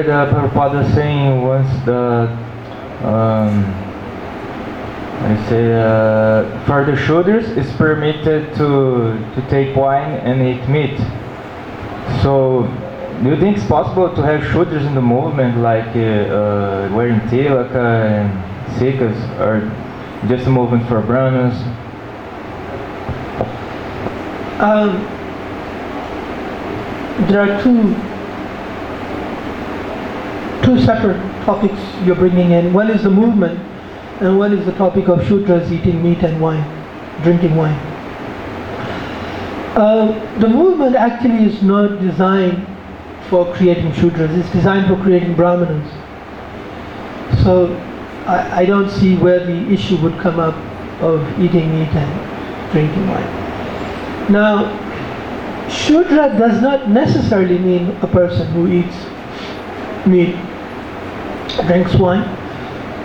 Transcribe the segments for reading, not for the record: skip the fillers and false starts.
heard Prabhupada saying once that for the Shudras it's permitted to take wine and eat meat. So, do you think it's possible to have Shudras in the movement, like wearing tilaka and sikas, or just a movement for Brahmanas? There are two separate topics you're bringing in. One is the movement, and one is the topic of Shudras eating meat and wine, drinking wine. The movement actually is not designed for creating Shudras, it's designed for creating Brahmanas. So I don't see where the issue would come up of eating meat and drinking wine. Now, Shudra does not necessarily mean a person who eats meat, drinks wine,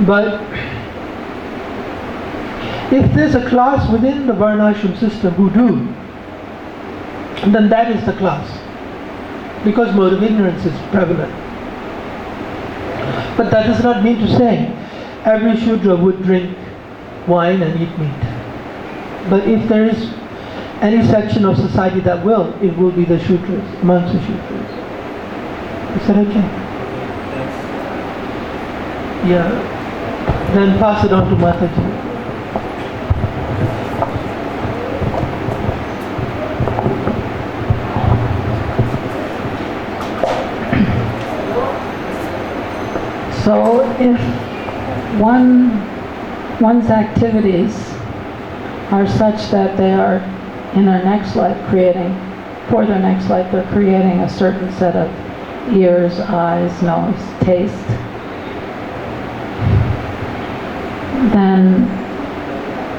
but if there's a class within the Varnashram system who do, then that is the class, because mode of ignorance is prevalent. But that does not mean to say every Shudra would drink wine and eat meat. But if there is any section of society that will, it will be the Shudras, amongst the Shudras. Is that okay? Yeah. Then pass it on to Mataji. So if one's activities are such that they are in their next life for their next life they're creating a certain set of ears, eyes, nose, taste, then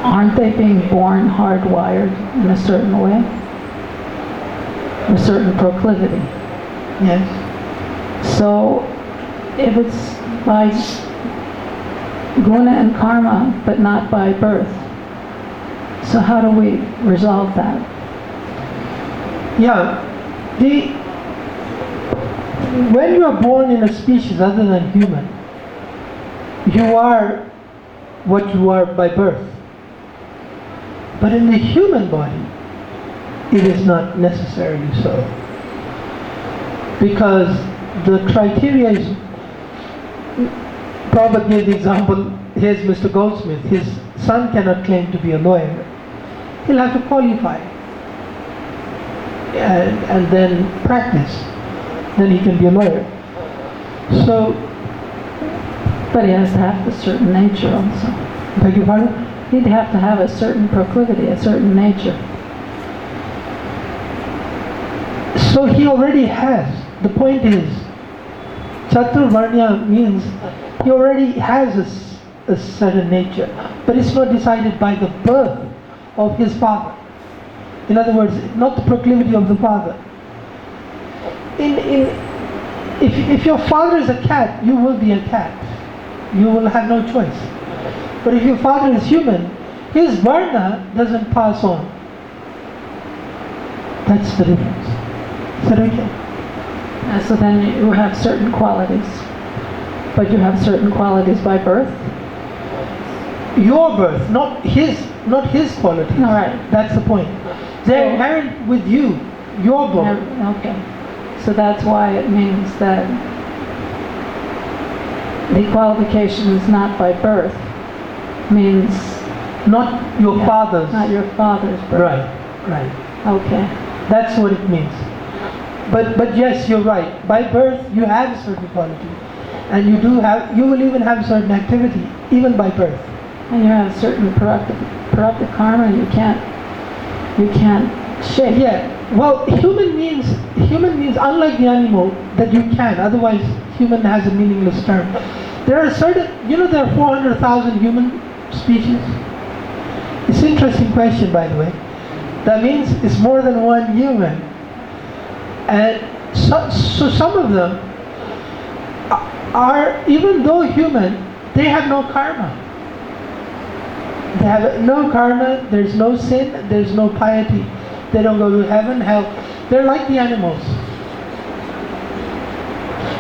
aren't they being born hardwired in a certain way? A certain proclivity. Yes. So if it's by guna and karma, but not by birth, so how do we resolve that? Yeah. When you are born in a species other than human, you are what you are by birth. But in the human body, it is not necessarily so. Because the criteria is, Prabhupada gave the example, here's Mr. Goldsmith, his son cannot claim to be a lawyer. He'll have to qualify and then practice. Then he can be a lawyer. So, but he has to have a certain nature also. beg your pardon? He'd have to have a certain proclivity, a certain nature. So he already has. The point is, Chaturvarnya means he already has a certain nature, but it's not decided by the birth of his father. In other words, not the proclivity of the father. If your father is a cat, you will be a cat. You will have no choice. But if your father is human, his varna doesn't pass on. That's the difference. Is that okay? So then you have certain qualities, but you have certain qualities by birth? Your birth, not his qualities. All right. That's the point. They're inherent with you, your birth. Okay. So that's why it means that the qualification is not by birth, means Not your father's. not your father's birth. Right. Okay. That's what it means. But yes, you're right. By birth, you have a certain quality, and you will even have certain activity, even by birth. And you have certain productive karma you can't shake. Yeah. Well, human means unlike the animal that you can. Otherwise, human has a meaningless term. There are certain. There are 400,000 human species. It's an interesting question, by the way. That means it's more than one human. And so some of them are, even though human, they have no karma. They have no karma, there's no sin, there's no piety. They don't go to heaven, hell. They're like the animals.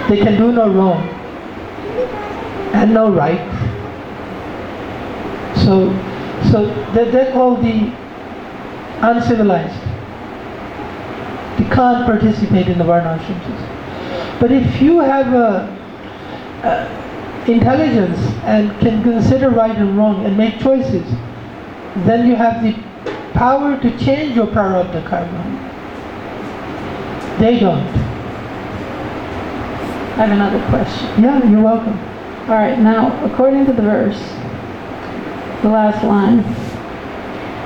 They can do no wrong and no right. So they're called the uncivilized. They can't participate in the Varna ashram system. But if you have intelligence and can consider right and wrong and make choices, then you have the power to change your prarabdha karma. They don't. I have another question. Yeah, you're welcome. All right, now, according to the verse, the last line,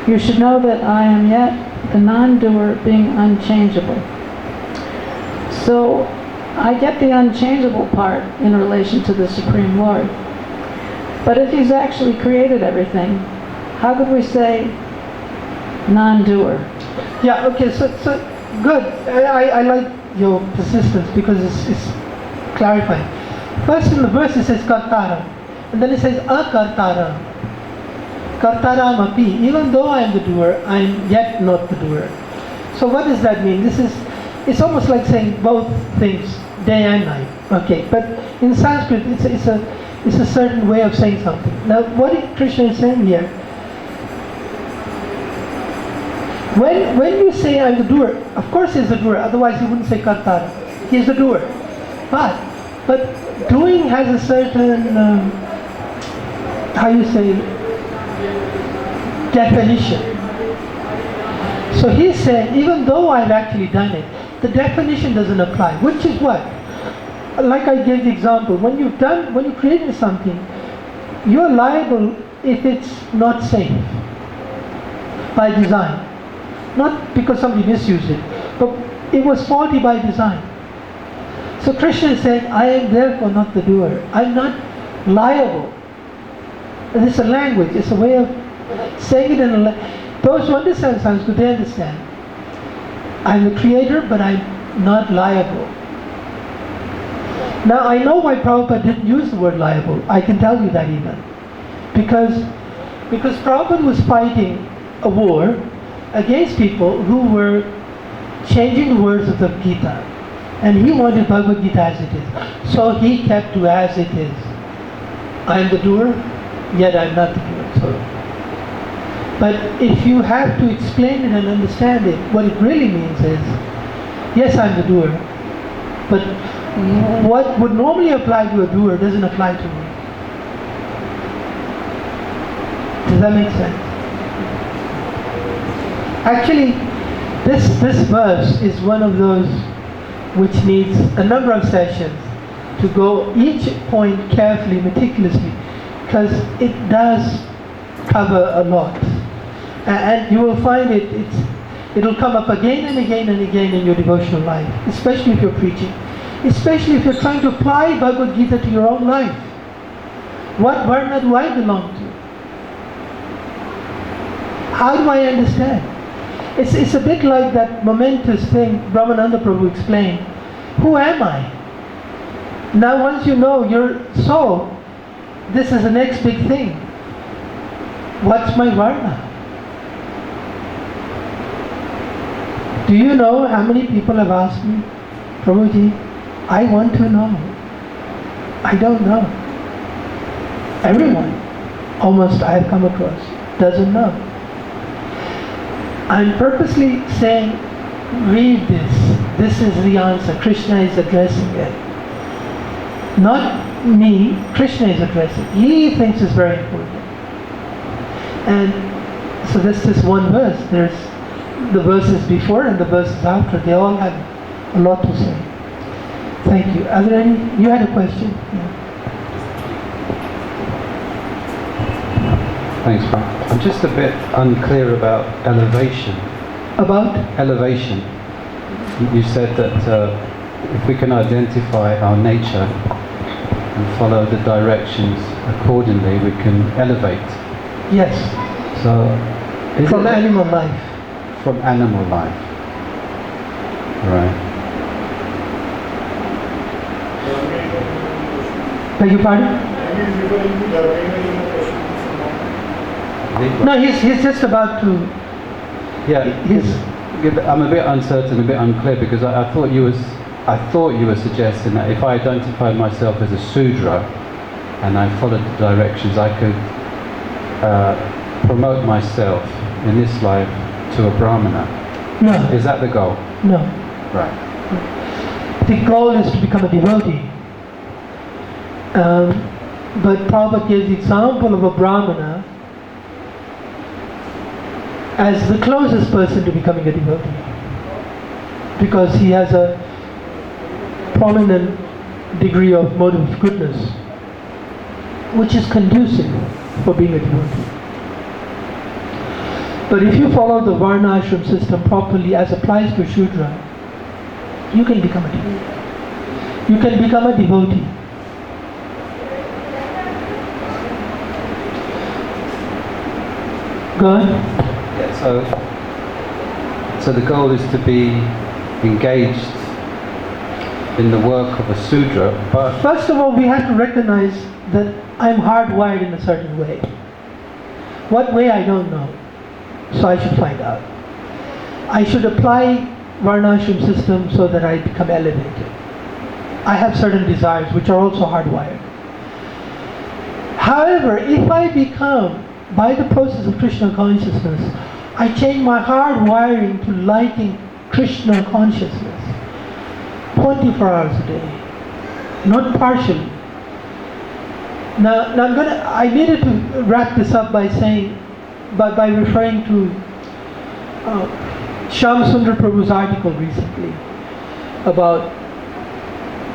you should know that I am yet the non-doer being unchangeable. So, I get the unchangeable part in relation to the Supreme Lord. But if He's actually created everything, how could we say non-doer? Yeah, okay, so good. I like your persistence because it's clarifying. First in the verse it says kartara, and then it says akartara. Kartaram api. Even though I am the doer, I am yet not the doer. So what does that mean? It's almost like saying both things, day and night. Okay, but in Sanskrit it's a certain way of saying something. Now what Krishna is saying here, when you say I'm the doer, of course he's the doer, otherwise he wouldn't say kartara. He's the doer. But doing has a certain definition. So he's saying, even though I've actually done it, the definition doesn't apply. Which is what? Like I gave the example, when you're creating something, you're liable if it's not safe by design. Not because somebody misused it, but it was faulty by design. So Krishna is saying, I am therefore not the doer. I'm not liable. And it's a language, it's a way of saying it in those who understand Sanskrit, they understand. I'm the creator, but I'm not liable. Now I know why Prabhupada didn't use the word liable. I can tell you that even. Because Prabhupada was fighting a war against people who were changing the words of the Gita. And he wanted Bhagavad Gita as it is. So he kept to as it is. I am the doer, yet I am not the doer. So, but if you have to explain it and understand it, what it really means is, yes, I'm the doer, but what would normally apply to a doer doesn't apply to me. Does that make sense? Actually, this verse is one of those which needs a number of sessions to go each point carefully, meticulously, because it does cover a lot. And you will find it'll come up again and again and again in your devotional life, especially if you're preaching, especially if you're trying to apply Bhagavad Gita to your own life. What Varna do I belong to? How do I understand? It's a bit like that momentous thing Brahmananda Prabhu explained. Who am I? Now once you know your soul, this is the next big thing. What's my Varna? Do you know how many people have asked me, Prabhuji, I want to know. I don't know. Everyone, almost I have come across, doesn't know. I'm purposely saying, read this. This is the answer. Krishna is addressing it. Not me, Krishna is addressing. He thinks it's very important. And so that's this one verse. There's the verses before and the verses after. They all have a lot to say. Thank you. Are there any? You had a question? Yeah. Thanks, Frank. I'm just a bit unclear about elevation. About? Elevation. You said that if we can identify our nature and follow the directions accordingly, we can elevate. Yes. So, from animal life. From animal life. Right. Beg your pardon? No, he's just about to. Yeah. I'm a bit uncertain, a bit unclear, because I thought you was I thought you were suggesting that if I identified myself as a Sudra and I followed the directions, I could promote myself in this life to a Brahmana. No, Is that the goal? no. Right. The goal is to become a devotee. But Prabhupada gives the example of a Brahmana as the closest person to becoming a devotee, because he has a prominent degree of motive of goodness, which is conducive for being a devotee. But if you follow the Varna ashram system properly as applies to Shudra, you can become a devotee. You can become a devotee. Go on. Yeah, so the goal is to be engaged in the work of a Sudra, but First of all, we have to recognize that I'm hardwired in a certain way. What way, I don't know. So I should find out. I should apply Varnashram system so that I become elevated. I have certain desires which are also hardwired. However, if I become, by the process of Krishna consciousness, I change my hardwiring to liking Krishna consciousness 24 hours a day, not partially. Now I needed to wrap this up by saying, by referring to Shyam Sundar Prabhu's article recently about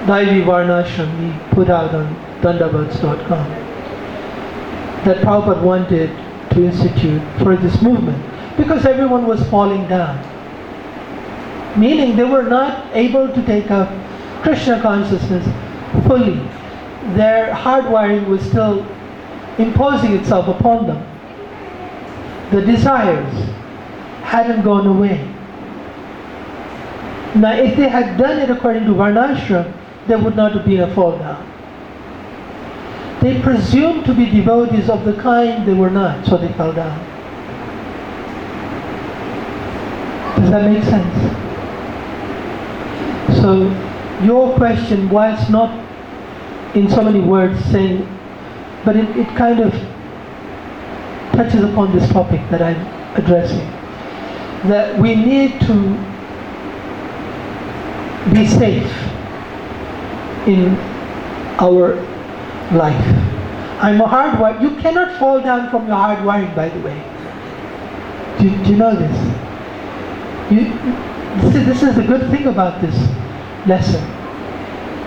Daivi Varnashram he put out on dandavats.com, that Prabhupada wanted to institute for this movement because everyone was falling down, meaning they were not able to take up Krishna consciousness fully. Their hardwiring was still imposing itself upon them. The desires hadn't gone away. Now, if they had done it according to Varnashram, there would not have been a fall down. They presumed to be devotees of the kind they were not, so they fell down. Does that make sense? So, your question was not in so many words saying, but it kind of touches upon this topic that I'm addressing. That we need to be safe in our life. I'm a hardwired. You cannot fall down from your hardwiring, by the way. Do you know this? This is the good thing about this lesson.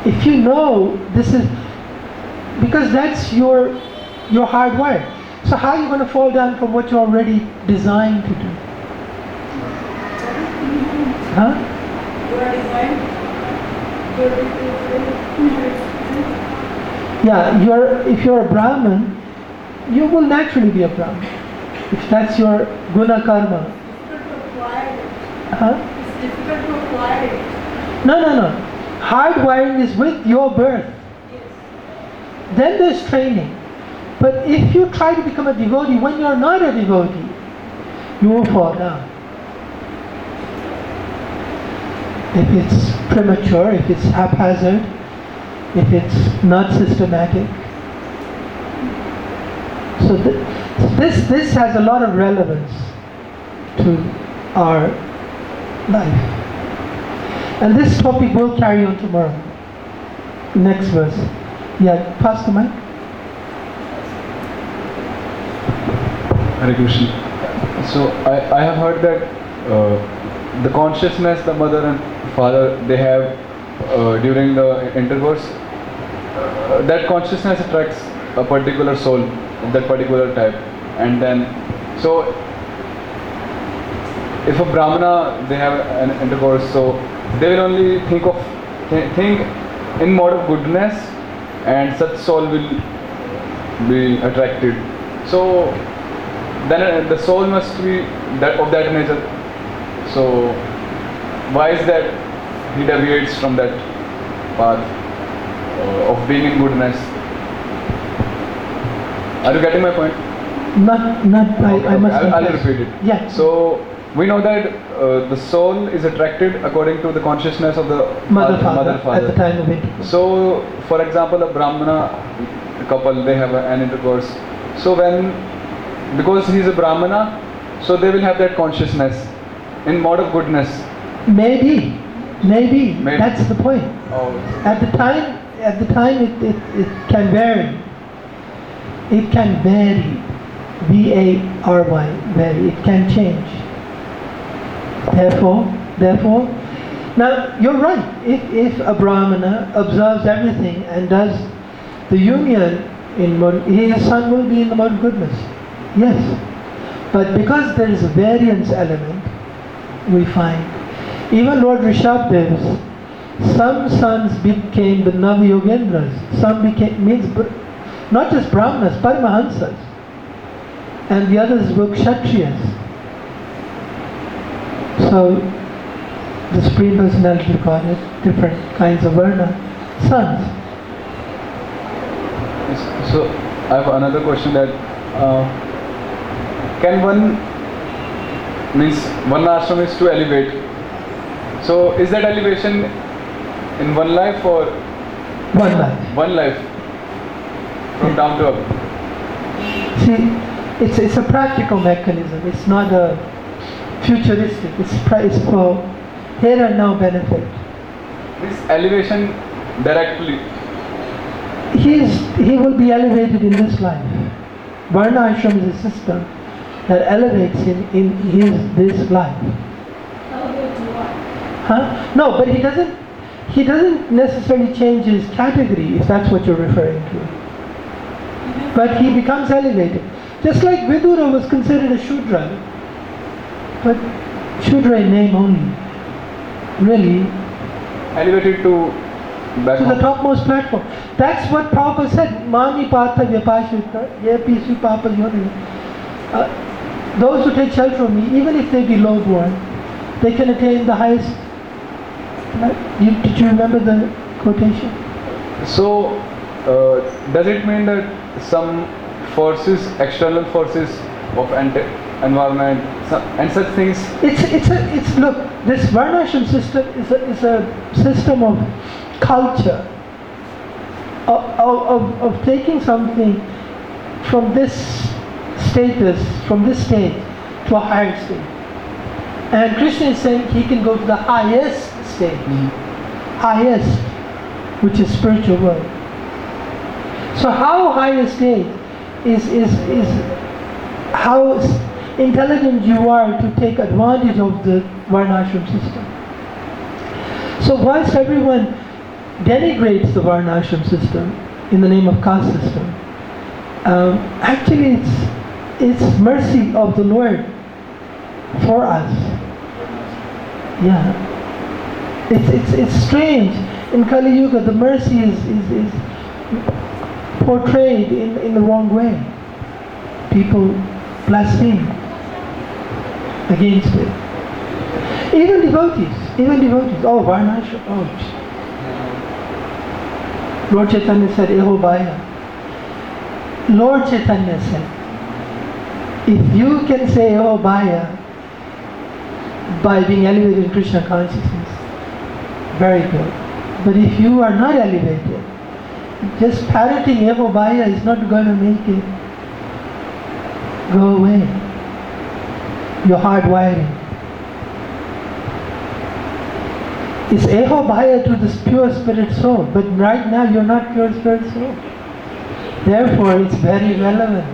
If you know this is, because that's your hardwired. So how are you going to fall down from what you're already designed to do? Huh? You are designed. Yeah, if you're a Brahmin, you will naturally be a Brahmin. If that's your guna karma. It's difficult to acquire it. Huh? It's difficult to acquire it. No. Hardwiring is with your birth. Yes. Then there's training. But if you try to become a devotee when you're not a devotee, you will fall down. If it's premature, if it's haphazard, if it's not systematic. So this has a lot of relevance to our life. And this topic will carry on tomorrow. Next verse. Yeah, pass the mic. Hare Krishna. So I have heard that the consciousness the mother and father they have during the intercourse, that consciousness attracts a particular soul of that particular type, and then so if a Brahmana they have an intercourse, so they will only think in mode of goodness, and such soul will be attracted. So then the soul must be that of that nature. So why is that he deviates from that path of being in goodness? Are you getting my point? Not. Okay, I must. I'll repeat it. Yeah. So we know that the soul is attracted according to the consciousness of the Mother, mother, father, at the time of intercourse. So, for example, a Brahmana couple, they have an intercourse. So because he is a Brahmana, so they will have that consciousness in mode of goodness. Maybe. Maybe. That's the point. Oh. At the time it can vary. It can vary. V-A-R-Y, vary. It can change. Therefore, now you're right. If a Brahmana observes everything and does the union in mode, his son will be in the mode of goodness. Yes. But because there is a variance element, we find, even Lord Rishabdev's, some sons became the Navayogendras, some means not just Brahmanas, Paramahansas, and the others were Kshatriyas. So, the Supreme Personality recorded different kinds of Varna sons. So, I have another question that can one ashram is to elevate. So, is that elevation in one life or One life. one life from down to up? See, it's a practical mechanism. It's not a futuristic. It's for here and now benefit. This elevation directly. He will be elevated in this life. Varna ashram is a system that elevates him in this life. Elevate to what? Huh? No, but he doesn't necessarily change his category, if that's what you're referring to. But he becomes elevated. Just like Vidura was considered a Shudra, but Shudra in name only. Really, Elevated to back to the home. topmost platform. That's what Prabhupada said. Mami Partha Vyapashita, Yepi Papa Yoni. Those who take shelter from me, even if they be low-born, they can attain the highest. Did you remember the quotation? So, does it mean that some forces, external forces of environment and such things? Look, this Varnashram system is a system of culture, of taking something from this status, from this state to a higher state. And Krishna is saying he can go to the highest state, highest, which is spiritual world. So how high a state is how intelligent you are to take advantage of the Varnashram system. So whilst everyone denigrates the Varnashram system in the name of caste system, actually it's mercy of the Lord for us. Yeah. It's strange. In Kali Yuga, the mercy is portrayed in the wrong way. People blaspheme against it. Even devotees. Oh, Varnashram. Oh. Lord Chaitanya said, Eho Bhaya. Lord Chaitanya said, if you can say Eho Bhaya by being elevated in Krishna consciousness, very good. But if you are not elevated, just parroting Eho Bhaya is not going to make it go away. Your hardwiring. It's Eho Bhaya to the pure spirit soul, but right now you're not pure spirit soul. Therefore, it's very relevant.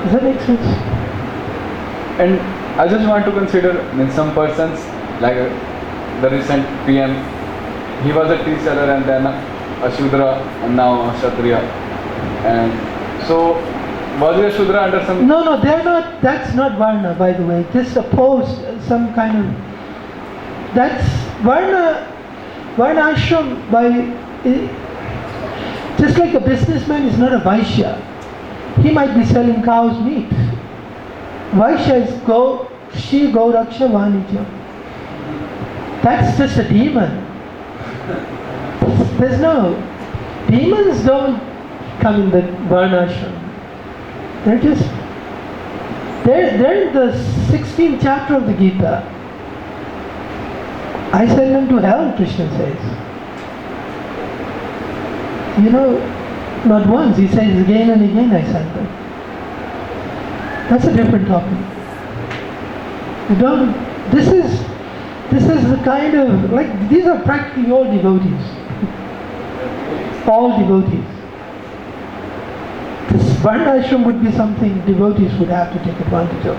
Does that make sense? And I just want to consider some persons, like the recent PM, he was a tea seller and then a Shudra and now a Kshatriya. And so, was he a Shudra under some... No, they're not, that's not Varna, by the way. Just opposed, some kind of... That's Varna ashram just like a businessman is not a Vaishya. He might be selling cow's meat. Vaishya is Shri Gauraksha Vanija. That's just a demon. There's no... Demons don't come in the Varna ashram. They're in the 16th chapter of the Gita. I send them to hell, Krishna says. You know, not once, he says again and again I send them. That's a different topic. You don't, this is the kind of, like, these are practically all devotees. All devotees. This Varnashram would be something devotees would have to take advantage of.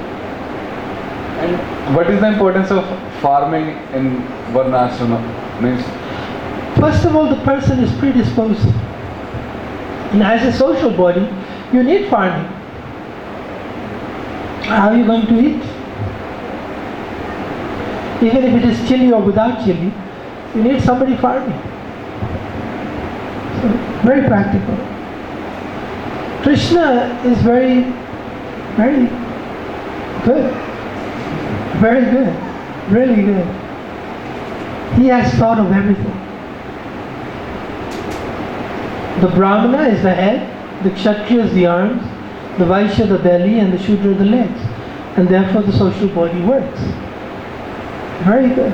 And what is the importance of farming in Varnashrama? Means, First of all, the person is predisposed. And as a social body, you need farming. How are you going to eat? Even if it is chili or without chili, you need somebody farming. So, very practical. Krishna is very, very good. Very good. Really good. He has thought of everything. The Brahmana is the head, the Kshatriya is the arms, the Vaishya the belly, and the Shudra the legs. And therefore the social body works. Very good.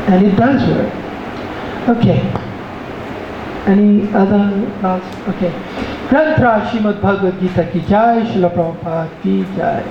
And it does work. Okay. Any other last? Okay. Granth Raj Srimad Bhagavad Gita ki jai, Srila Prabhupada ki jai.